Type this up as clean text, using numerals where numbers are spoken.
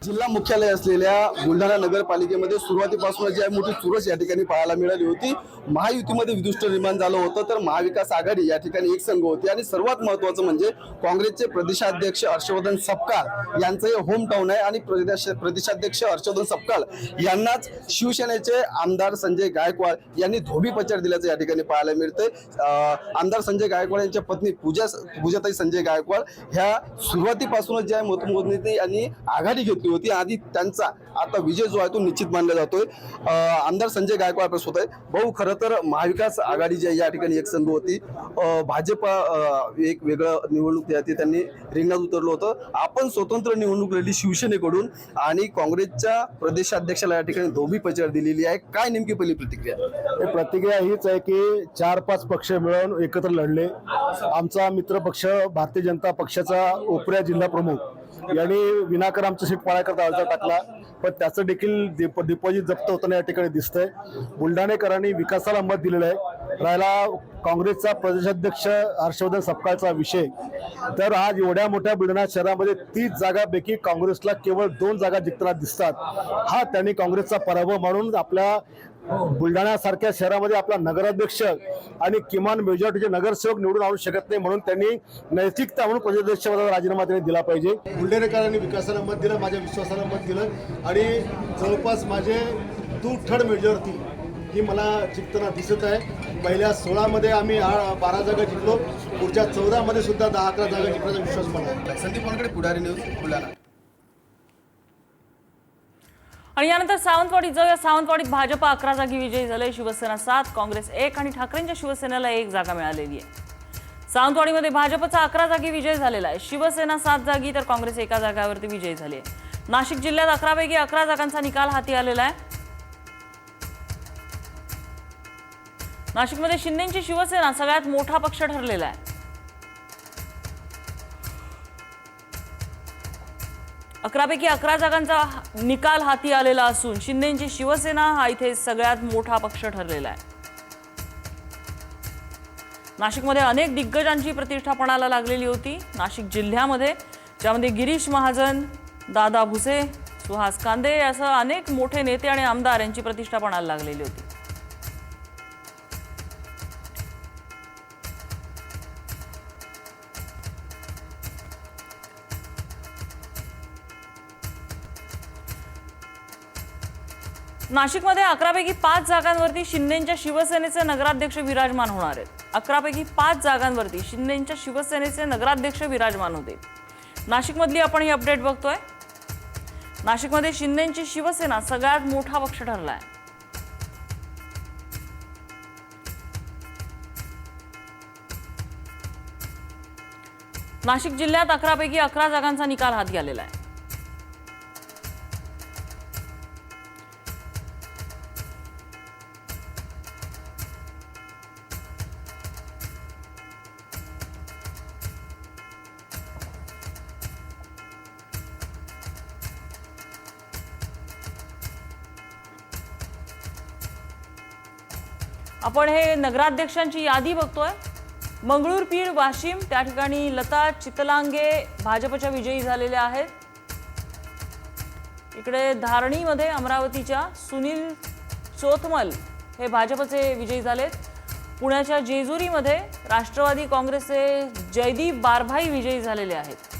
जिल्हा मुख्यालय असलेल्या बुलढाणा नगरपालिकेमध्ये सुरुवातीपासून जी मोठी चुरस या ठिकाणी पाहायला मिळाली होती। महायुतीमध्ये विदुष्ट निर्माण झालं होतं, तर महाविकास आघाडी या ठिकाणी एक संघ होती आणि सर्वात महत्त्वाचं म्हणजे काँग्रेसचे प्रदेशाध्यक्ष हर्षवर्धन सपकाळ यांचं हे होम टाउन आहे आणि प्रदेशाध्यक्ष हर्षवर्धन सपकाळ यांनाच शिवसेनेचे आमदार संजय गायकवाड यांनी धोबीपछाड दिल्याचं या ठिकाणी पाहायला मिळते। आमदार संजय गायकवाड यांच्या पत्नी पूजाताई संजय गायकवाड ह्या सुरुवातीपासूनच ज्या मतमोजणी आणि आघाडी घेतली होती आधी त्यांचा आता विजय जो आहे तो निश्चित मानला जातोय। आमदार संजय गायकवाड प्रस्तुत आहे। भाऊ, खरं तर महाविकास आघाडी जी या ठिकाणी एक संघ होती, भाजप एक वेगळं निवडणूक त्यांनी रिंगणात उतरलं होतं। आपण स्वतंत्र निवडणूक लढली शिवसेनेकडून आणि काँग्रेसच्या प्रदेशाध्यक्षाला या ठिकाणी धोबीपछाड दिलेली आहे। काय नेमकी पहिली प्रतिक्रिया? प्रतिक्रिया हीच आहे की 4-5 पक्ष मिळून एकत्र लढले। आमचा मित्र पक्ष भारतीय जनता पक्षाचा उपऱ्या जिल्हा प्रमुख यांनी विनाकारण आमचं सीट पाळायकरता अर्ज टाकला, पण त्याचं देखील डिपॉझिट जप्त होताना या ठिकाणी दिसतंय। बुलढाणेकरांनी विकासाला मत दिलेलं आहे। राहिला काँग्रेसचा प्रदेशाध्यक्ष हर्षवर्धन सपकाळचा विषय, तर आज एवढ्या मोठ्या बुलढाणा शहरामध्ये 30 जागांपैकी काँग्रेसला केवळ 2 जागा जिंकताना दिसतात। हा त्यांनी काँग्रेसचा पराभव म्हणून आपल्या बुलढाण्यासारख्या शहरामध्ये आपला नगराध्यक्ष आणि किमान मेजॉरिटीचे नगरसेवक निवडून आणू शकत नाही, म्हणून त्यांनी नैतिकता म्हणून प्रदेशाध्यक्ष पदाचा राजीनामा त्यांनी दिला पाहिजे। बुलढाणेकरांनी विकासाला मत दिलं, माझ्या विश्वासाला मत दिलं आणि जवळपास माझे 2/3 मेजॉरिटी ही मला जिंकताना दिसत आहे। पहिल्या 16 मध्ये आम्ही 12 जागा जिंकलो, पुढच्या 14 मध्ये सुद्धा 10-11 जागा जिंकण्याचा विश्वास मला आहे। संदीप वानकडे, पुढारी न्यूज, बुलढाणा। आणि यानंतर सावंतवाडीत जाऊया। सावंतवाडीत भाजप 11 जागी विजयी झाले, शिवसेना 7, काँग्रेस 1 आणि ठाकरेंच्या शिवसेनेला 1 जागा मिळालेली आहे। सावंतवाडीमध्ये भाजपचा 11 जागी विजय झालेला आहे, शिवसेना 7 जागी तर काँग्रेस 1 जागावरती विजयी झाली आहे। नाशिक जिल्ह्यात 11 पैकी 11 जागांचा निकाल हाती आलेला आहे। नाशिकमध्ये शिंदेची शिवसेना सगळ्यात मोठा पक्ष ठरलेला आहे। 11 पैकी 11 जागांचा निकाल हाती आलेला असून शिंदेची शिवसेना हा इथे सगळ्यात मोठा पक्ष ठरलेला आहे। नाशिकमध्ये अनेक दिग्गजांची प्रतिष्ठा पणाला लागलेली होती। नाशिक जिल्ह्यामध्ये ज्यामध्ये गिरीश महाजन, दादा भुसे, सुहास कांदे असं अनेक मोठे नेते आणि आमदार यांची प्रतिष्ठा पणाला लागलेली होती। नाशिकमध्ये 11 पैकी 5 जागांवरती शिंदेच्या शिवसेनेचे नगराध्यक्ष विराजमान होणार आहेत। 11 पैकी 5 जागांवरती शिंदेच्या शिवसेनेचे नगराध्यक्ष विराजमान होते। नाशिकमधली आपण ही अपडेट बघतोय। नाशिकमध्ये शिंदेची शिवसेना सगळ्यात मोठा पक्ष ठरला आहे। नाशिक जिल्ह्यात 11 पैकी 11 जागांचा निकाल हाती आलेला आहे। आपण हे नगराध्यक्षांची यादी बघतोय। मंगळूर, पीर, वाशिम त्या ठिकाणी लता चितलांगे भाजपच्या विजयी झालेल्या आहेत। इकडे धारणीमध्ये अमरावतीच्या सुनील चोथमल हे भाजपचे विजयी झालेत। पुण्याच्या जेजुरीमध्ये राष्ट्रवादी काँग्रेसचे जयदीप बारभाई विजयी झालेले आहेत।